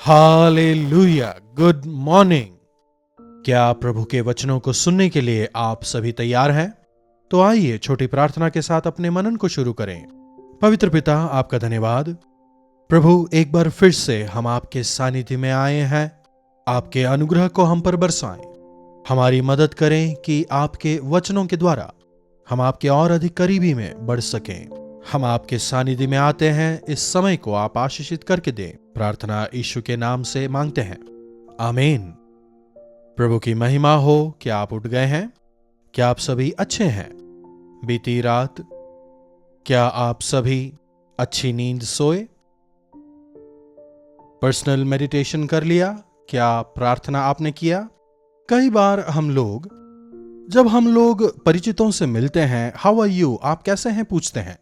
Hallelujah. Good morning. क्या प्रभु के वचनों को सुनने के लिए आप सभी तैयार हैं? तो आइए छोटी प्रार्थना के साथ अपने मनन को शुरू करें। पवित्र पिता, आपका धन्यवाद। प्रभु, एक बार फिर से हम आपके सानिध्य में आए हैं। आपके अनुग्रह को हम पर बरसाएं। हमारी मदद करें कि आपके वचनों के द्वारा हम आपके और अधिक करीबी में बढ़ सकें। हम आपके सानिध्य में आते हैं, इस समय को आप आशीषित करके दें। प्रार्थना यीशु के नाम से मांगते हैं, आमीन। प्रभु की महिमा हो। क्या आप उठ गए हैं? क्या आप सभी अच्छे हैं? बीती रात क्या आप सभी अच्छी नींद सोए? पर्सनल मेडिटेशन कर लिया? क्या प्रार्थना आपने किया? कई बार जब हम लोग परिचितों से मिलते हैं, हाउ आर यू, आप कैसे हैं, पूछते हैं।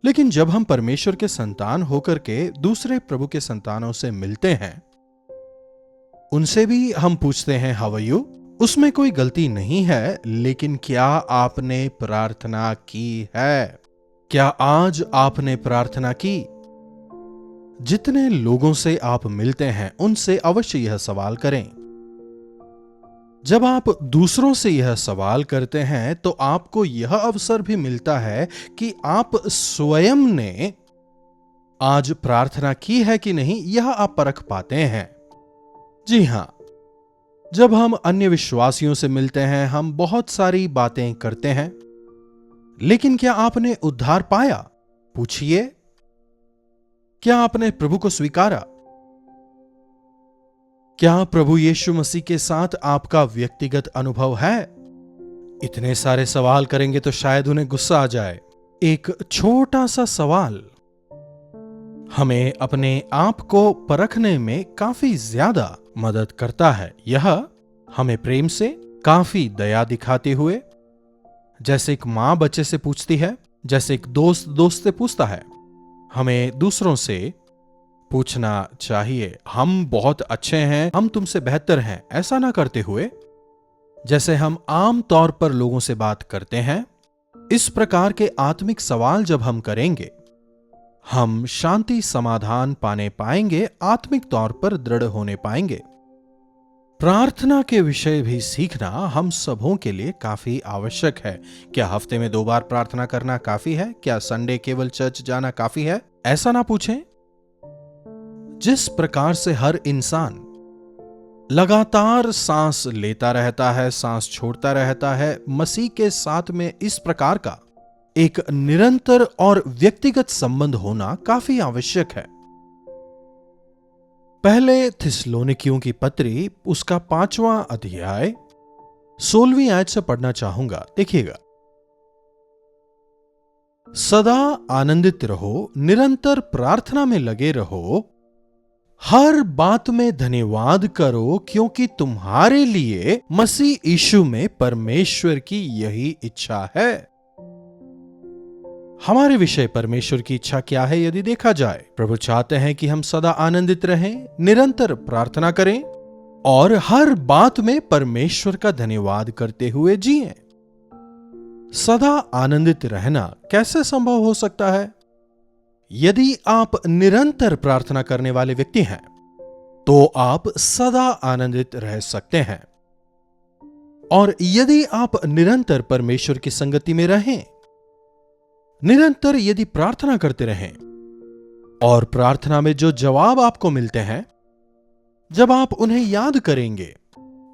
लेकिन जब हम परमेश्वर के संतान होकर के दूसरे प्रभु के संतानों से मिलते हैं, उनसे भी हम पूछते हैं हाउ आर यू। उसमें कोई गलती नहीं है, लेकिन क्या आपने प्रार्थना की है? क्या आज आपने प्रार्थना की? जितने लोगों से आप मिलते हैं, उनसे अवश्य यह सवाल करें। जब आप दूसरों से यह सवाल करते हैं तो आपको यह अवसर भी मिलता है कि आप स्वयं ने आज प्रार्थना की है कि नहीं, यह आप परख पाते हैं। जी हां, जब हम अन्य विश्वासियों से मिलते हैं, हम बहुत सारी बातें करते हैं, लेकिन क्या आपने उद्धार पाया? पूछिए, क्या आपने प्रभु को स्वीकारा? क्या प्रभु यीशु मसीह के साथ आपका व्यक्तिगत अनुभव है? इतने सारे सवाल करेंगे तो शायद उन्हें गुस्सा आ जाए। एक छोटा सा सवाल हमें अपने आप को परखने में काफी ज्यादा मदद करता है। यह हमें प्रेम से, काफी दया दिखाते हुए, जैसे एक मां बच्चे से पूछती है, जैसे एक दोस्त दोस्त से पूछता है, हमें दूसरों से पूछना चाहिए। हम बहुत अच्छे हैं, हम तुमसे बेहतर हैं, ऐसा ना करते हुए जैसे हम आम तौर पर लोगों से बात करते हैं। इस प्रकार के आत्मिक सवाल जब हम करेंगे, हम शांति समाधान पाने पाएंगे, आत्मिक तौर पर दृढ़ होने पाएंगे। प्रार्थना के विषय भी सीखना हम सबों के लिए काफी आवश्यक है। क्या हफ्ते में 2 बार प्रार्थना करना काफी है? क्या संडे केवल चर्च जाना काफी है? ऐसा ना पूछें। जिस प्रकार से हर इंसान लगातार सांस लेता रहता है, सांस छोड़ता रहता है, मसीह के साथ में इस प्रकार का एक निरंतर और व्यक्तिगत संबंध होना काफी आवश्यक है। पहले थिस्सलुनीकियों की पत्री, उसका 5वां अध्याय 16वीं आयत से पढ़ना चाहूंगा। देखिएगा, सदा आनंदित रहो, निरंतर प्रार्थना में लगे रहो, हर बात में धन्यवाद करो, क्योंकि तुम्हारे लिए मसीह यीशु में परमेश्वर की यही इच्छा है। हमारे विषय परमेश्वर की इच्छा क्या है? यदि देखा जाए, प्रभु चाहते हैं कि हम सदा आनंदित रहें, निरंतर प्रार्थना करें और हर बात में परमेश्वर का धन्यवाद करते हुए जिएं। सदा आनंदित रहना कैसे संभव हो सकता है? यदि आप निरंतर प्रार्थना करने वाले व्यक्ति हैं, तो आप सदा आनंदित रह सकते हैं। और यदि आप निरंतर परमेश्वर की संगति में रहें, निरंतर यदि प्रार्थना करते रहें, और प्रार्थना में जो जवाब आपको मिलते हैं, जब आप उन्हें याद करेंगे,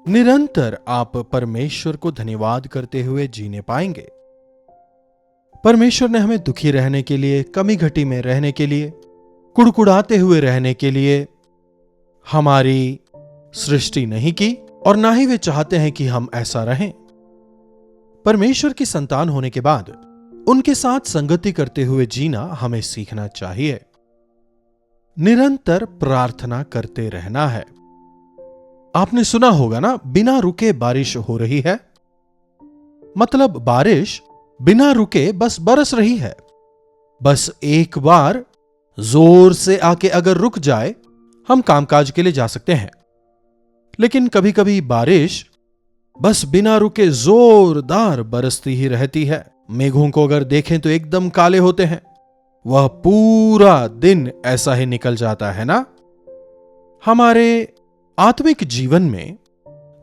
निरंतर आप परमेश्वर को धन्यवाद करते हुए जीने पाएंगे। परमेश्वर ने हमें दुखी रहने के लिए, कमी घटी में रहने के लिए, कुड़कुड़ाते हुए रहने के लिए हमारी सृष्टि नहीं की, और ना ही वे चाहते हैं कि हम ऐसा रहें। परमेश्वर की संतान होने के बाद उनके साथ संगति करते हुए जीना हमें सीखना चाहिए। निरंतर प्रार्थना करते रहना है। आपने सुना होगा ना, बिना रुके बारिश हो रही है। मतलब बारिश बिना रुके बस बरस रही है। बस एक बार जोर से आके अगर रुक जाए, हम कामकाज के लिए जा सकते हैं। लेकिन कभी कभी बारिश बस बिना रुके जोरदार बरसती ही रहती है। मेघों को अगर देखें तो एकदम काले होते हैं। वह पूरा दिन ऐसा ही निकल जाता है ना। हमारे आत्मिक जीवन में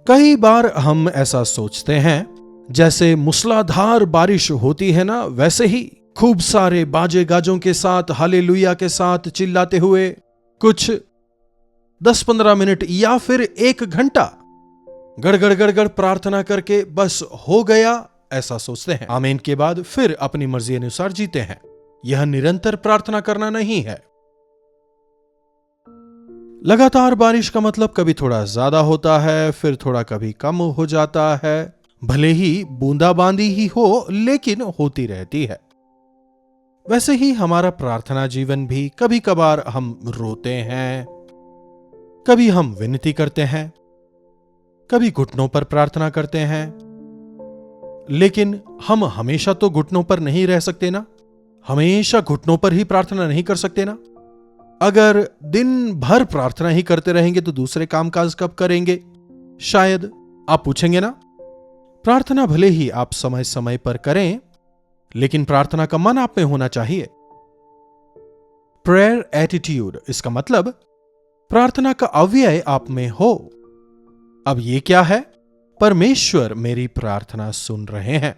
कई बार हम ऐसा सोचते हैं, जैसे मूसलाधार बारिश होती है ना, वैसे ही खूब सारे बाजे गाजों के साथ, हालेलुया के साथ चिल्लाते हुए कुछ 10-15 मिनट या फिर 1 घंटा गड़गड़ गड़गड़ प्रार्थना करके बस हो गया, ऐसा सोचते हैं। आमीन के बाद फिर अपनी मर्जी अनुसार जीते हैं। यह निरंतर प्रार्थना करना नहीं है। लगातार बारिश का मतलब कभी थोड़ा ज्यादा होता है, फिर थोड़ा कभी कम हो जाता है। भले ही बूंदाबांदी ही हो, लेकिन होती रहती है। वैसे ही हमारा प्रार्थना जीवन भी, कभी कभार हम रोते हैं, कभी हम विनती करते हैं, कभी घुटनों पर प्रार्थना करते हैं। लेकिन हम हमेशा तो घुटनों पर नहीं रह सकते ना, हमेशा घुटनों पर ही प्रार्थना नहीं कर सकते ना। अगर दिन भर प्रार्थना ही करते रहेंगे तो दूसरे कामकाज कब करेंगे? शायद आप पूछेंगे ना। प्रार्थना भले ही आप समय समय पर करें, लेकिन प्रार्थना का मन आप में होना चाहिए। प्रेयर एटीट्यूड, इसका मतलब प्रार्थना का अव्यय आप में हो। अब ये क्या है? परमेश्वर मेरी प्रार्थना सुन रहे हैं,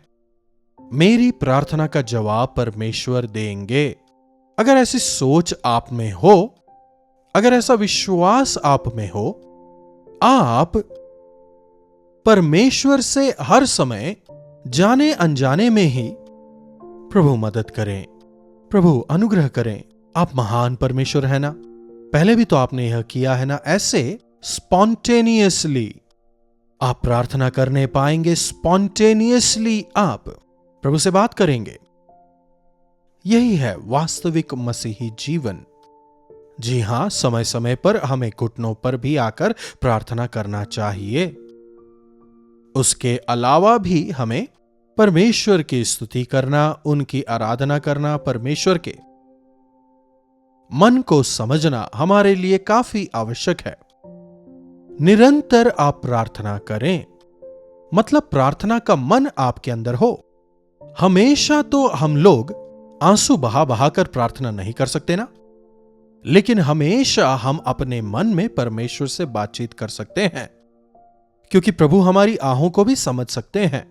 मेरी प्रार्थना का जवाब परमेश्वर देंगे। अगर ऐसी सोच आप में हो, अगर ऐसा विश्वास आप में हो, आप परमेश्वर से हर समय जाने अनजाने में ही प्रभु मदद करें, प्रभु अनुग्रह करें। आप महान परमेश्वर है ना। पहले भी तो आपने यह किया है ना। ऐसे स्पॉन्टेनियसली आप प्रार्थना करने पाएंगे, स्पॉन्टेनियसली आप प्रभु से बात करेंगे। यही है वास्तविक मसीही जीवन। जी हां, समय समय पर हमें घुटनों पर भी आकर प्रार्थना करना चाहिए। उसके अलावा भी हमें परमेश्वर की स्तुति करना, उनकी आराधना करना, परमेश्वर के मन को समझना हमारे लिए काफी आवश्यक है। निरंतर आप प्रार्थना करें, मतलब प्रार्थना का मन आपके अंदर हो। हमेशा तो हम लोग आंसू बहा बहा कर प्रार्थना नहीं कर सकते ना, लेकिन हमेशा हम अपने मन में परमेश्वर से बातचीत कर सकते हैं, क्योंकि प्रभु हमारी आहों को भी समझ सकते हैं।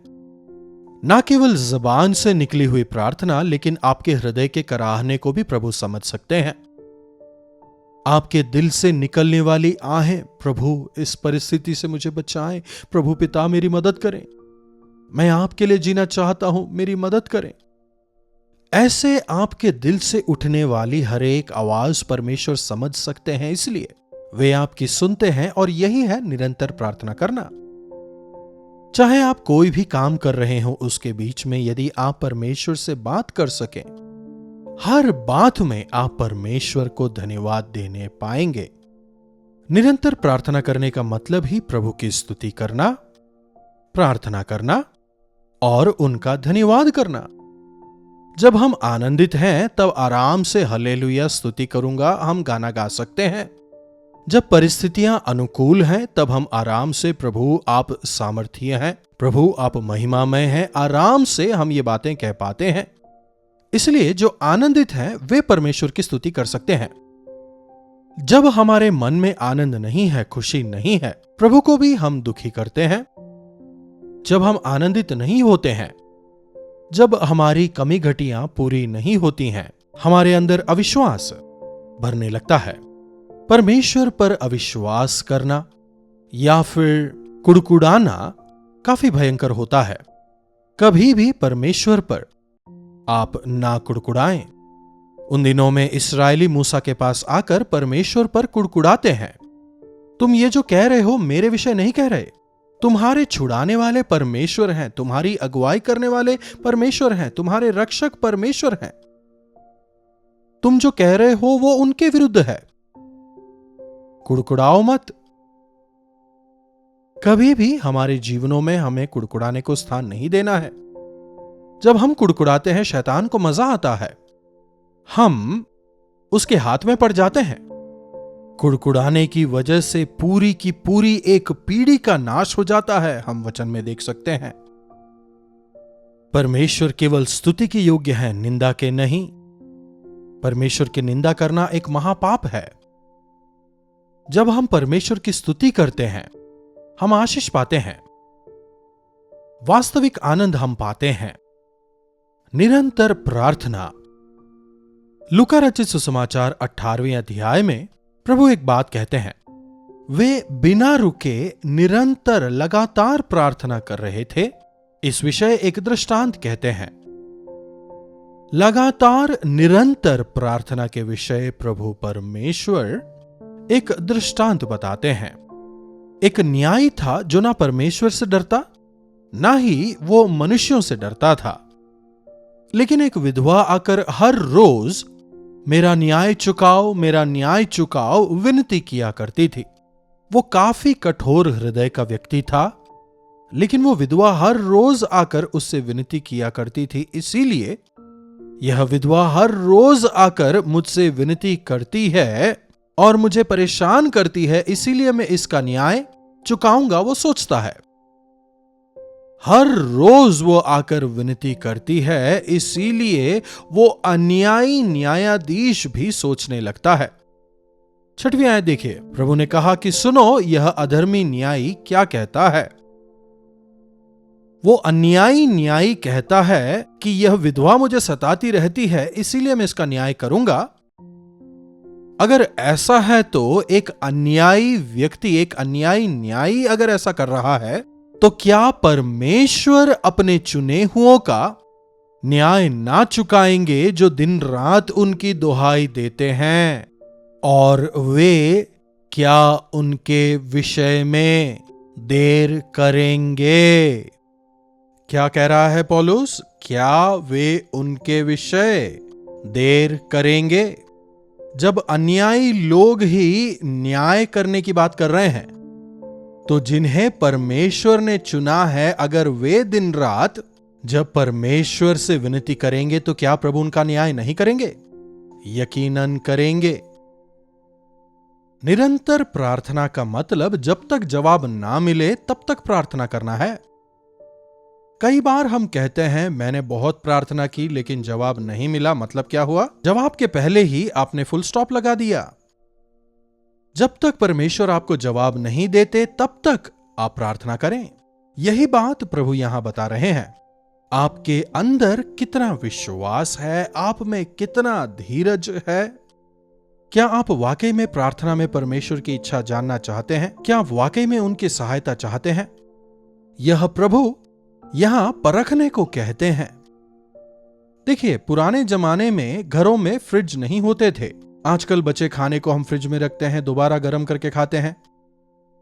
ना केवल जुबान से निकली हुई प्रार्थना, लेकिन आपके हृदय के कराहने को भी प्रभु समझ सकते हैं। आपके दिल से निकलने वाली आहें, प्रभु इस परिस्थिति से मुझे बचाएं, प्रभु पिता मेरी मदद करें, मैं आपके लिए जीना चाहता हूं, मेरी मदद करें। ऐसे आपके दिल से उठने वाली हर एक आवाज परमेश्वर समझ सकते हैं, इसलिए वे आपकी सुनते हैं। और यही है निरंतर प्रार्थना करना। चाहे आप कोई भी काम कर रहे हो, उसके बीच में यदि आप परमेश्वर से बात कर सकें, हर बात में आप परमेश्वर को धन्यवाद देने पाएंगे। निरंतर प्रार्थना करने का मतलब ही प्रभु की स्तुति करना, प्रार्थना करना और उनका धन्यवाद करना। जब हम आनंदित हैं तब आराम से हालेलुया स्तुति करूंगा हम गाना गा सकते हैं। जब परिस्थितियां अनुकूल हैं तब हम आराम से प्रभु आप सामर्थ्य हैं, प्रभु आप महिमामय हैं, आराम से हम ये बातें कह पाते हैं। इसलिए जो आनंदित हैं वे परमेश्वर की स्तुति कर सकते हैं। जब हमारे मन में आनंद नहीं है, खुशी नहीं है, प्रभु को भी हम दुखी करते हैं। जब हम आनंदित नहीं होते हैं, जब हमारी कमी घटियां पूरी नहीं होती हैं, हमारे अंदर अविश्वास भरने लगता है। परमेश्वर पर अविश्वास करना या फिर कुड़कुड़ाना काफी भयंकर होता है। कभी भी परमेश्वर पर आप ना कुड़कुड़ाएं। उन दिनों में इस्राएली मूसा के पास आकर परमेश्वर पर कुड़कुड़ाते हैं, तुम ये जो कह रहे हो मेरे विषय नहीं कह रहे, तुम्हारे छुड़ाने वाले परमेश्वर हैं, तुम्हारी अगुवाई करने वाले परमेश्वर हैं, तुम्हारे रक्षक परमेश्वर हैं। तुम जो कह रहे हो वो उनके विरुद्ध है। कुड़कुड़ाओ मत। कभी भी हमारे जीवनों में हमें कुड़कुड़ाने को स्थान नहीं देना है। जब हम कुड़कुड़ाते हैं शैतान को मजा आता है, हम उसके हाथ में पड़ जाते हैं। कुड़कुड़ाने की वजह से पूरी की पूरी एक पीढ़ी का नाश हो जाता है, हम वचन में देख सकते हैं। परमेश्वर केवल स्तुति के योग्य है, निंदा के नहीं। परमेश्वर की निंदा करना एक महापाप है। जब हम परमेश्वर की स्तुति करते हैं, हम आशीष पाते हैं, वास्तविक आनंद हम पाते हैं। निरंतर प्रार्थना। लूका रचित सुसमाचार 18वें अध्याय में प्रभु एक बात कहते हैं। वे बिना रुके निरंतर लगातार प्रार्थना कर रहे थे। इस विषय एक दृष्टांत कहते हैं। लगातार निरंतर प्रार्थना के विषय प्रभु परमेश्वर एक दृष्टांत बताते हैं। एक न्यायी था जो ना परमेश्वर से डरता, ना ही वो मनुष्यों से डरता था। लेकिन एक विधवा आकर हर रोज मेरा न्याय चुकाओ, मेरा न्याय चुकाओ विनती किया करती थी। वो काफी कठोर हृदय का व्यक्ति था, लेकिन वो विधवा हर रोज आकर उससे विनती किया करती थी। इसीलिए यह विधवा हर रोज आकर मुझसे विनती करती है और मुझे परेशान करती है, इसीलिए मैं इसका न्याय चुकाऊंगा, वो सोचता है। हर रोज वो आकर विनती करती है, इसीलिए वो अन्यायी न्यायाधीश भी सोचने लगता है। 6वीं आयत देखिए। प्रभु ने कहा कि सुनो, यह अधर्मी न्यायी क्या कहता है। वो अन्यायी न्यायी कहता है कि यह विधवा मुझे सताती रहती है, इसीलिए मैं इसका न्याय करूंगा। अगर ऐसा है तो एक अन्यायी व्यक्ति, एक अन्यायी न्यायी अगर ऐसा कर रहा है, तो क्या परमेश्वर अपने चुने हुओं का न्याय ना चुकाएंगे जो दिन रात उनकी दुहाई देते हैं? और वे क्या उनके विषय में देर करेंगे? क्या कह रहा है पौलुस? क्या वे उनके विषय देर करेंगे? जब अन्यायी लोग ही न्याय करने की बात कर रहे हैं, तो जिन्हें परमेश्वर ने चुना है, अगर वे दिन रात जब परमेश्वर से विनती करेंगे, तो क्या प्रभु उनका न्याय नहीं करेंगे? यकीनन करेंगे। निरंतर प्रार्थना का मतलब जब तक जवाब ना मिले तब तक प्रार्थना करना है। कई बार हम कहते हैं मैंने बहुत प्रार्थना की लेकिन जवाब नहीं मिला। मतलब क्या हुआ? जवाब के पहले ही आपने फुल स्टॉप लगा दिया। जब तक परमेश्वर आपको जवाब नहीं देते तब तक आप प्रार्थना करें। यही बात प्रभु यहां बता रहे हैं। आपके अंदर कितना विश्वास है, आप में कितना धीरज है। क्या आप वाकई में प्रार्थना में परमेश्वर की इच्छा जानना चाहते हैं? क्या आप वाकई में उनकी सहायता चाहते हैं? यह प्रभु यहां परखने को कहते हैं। देखिए, पुराने जमाने में घरों में फ्रिज नहीं होते थे। आजकल बचे खाने को हम फ्रिज में रखते हैं, दोबारा गर्म करके खाते हैं।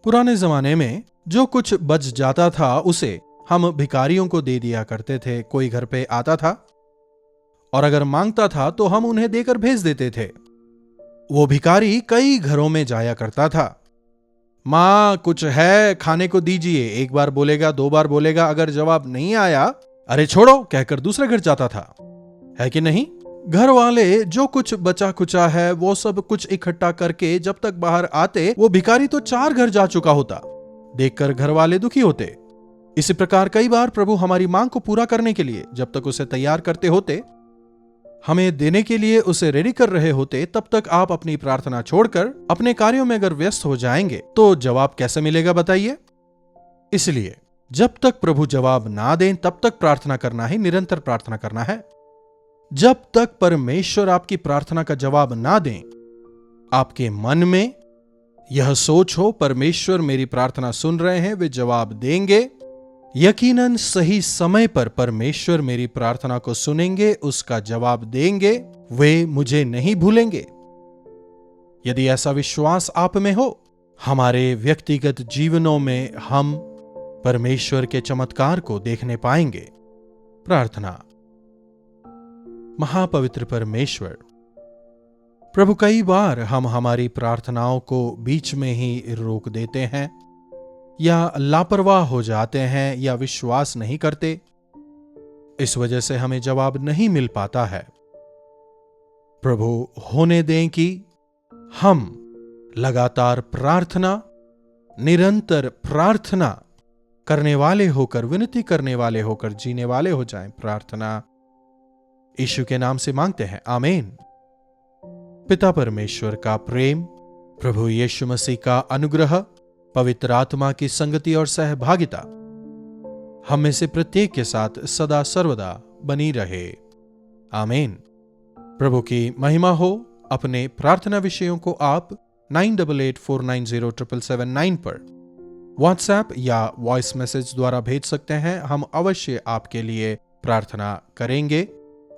पुराने जमाने में जो कुछ बच जाता था उसे हम भिखारियों को दे दिया करते थे। कोई घर पे आता था और अगर मांगता था तो हम उन्हें देकर भेज देते थे। वो भिखारी कई घरों में जाया करता था। मां कुछ है खाने को दीजिए, एक बार बोलेगा, 2 बार बोलेगा, अगर जवाब नहीं आया, अरे छोड़ो कहकर दूसरे घर जाता था, है कि नहीं? घर वाले जो कुछ बचा कुचा है वो सब कुछ इकट्ठा करके जब तक बाहर आते, वो भिखारी तो 4 घर जा चुका होता। देखकर घर वाले दुखी होते। इसी प्रकार कई बार प्रभु हमारी मांग को पूरा करने के लिए जब तक उसे तैयार करते होते, हमें देने के लिए उसे रेडी कर रहे होते, तब तक आप अपनी प्रार्थना छोड़कर अपने कार्यों में अगर व्यस्त हो जाएंगे तो जवाब कैसे मिलेगा बताइए? इसलिए जब तक प्रभु जवाब ना दें तब तक प्रार्थना करना है, निरंतर प्रार्थना करना है। जब तक परमेश्वर आपकी प्रार्थना का जवाब ना दें, आपके मन में यह सोच हो परमेश्वर मेरी प्रार्थना सुन रहे हैं, वे जवाब देंगे। यकीनन सही समय पर परमेश्वर मेरी प्रार्थना को सुनेंगे, उसका जवाब देंगे, वे मुझे नहीं भूलेंगे। यदि ऐसा विश्वास आप में हो, हमारे व्यक्तिगत जीवनों में हम परमेश्वर के चमत्कार को देखने पाएंगे। प्रार्थना। महापवित्र परमेश्वर, प्रभु, कई बार हम हमारी प्रार्थनाओं को बीच में ही रोक देते हैं या लापरवाह हो जाते हैं या विश्वास नहीं करते। इस वजह से हमें जवाब नहीं मिल पाता है। प्रभु, होने दें कि हम लगातार प्रार्थना, निरंतर प्रार्थना करने वाले होकर, विनती करने वाले होकर जीने वाले हो जाएं। प्रार्थना यीशु के नाम से मांगते हैं, आमीन। पिता परमेश्वर का प्रेम, प्रभु यीशु मसीह का अनुग्रह, पवित्र आत्मा की संगति और सहभागिता हम में से प्रत्येक के साथ सदा सर्वदा बनी रहे। आमीन। प्रभु की महिमा हो। अपने प्रार्थना विषयों को आप 9884907779 पर व्हाट्सएप या वॉइस मैसेज द्वारा भेज सकते हैं। हम अवश्य आपके लिए प्रार्थना करेंगे।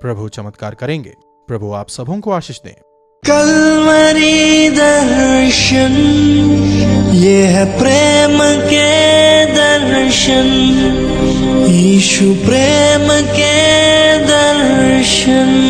प्रभु चमत्कार करेंगे। प्रभु आप सबों को आशीष दें। कल्वरी दर्शन, ये है प्रेम के दर्शन, यीशु प्रेम के दर्शन।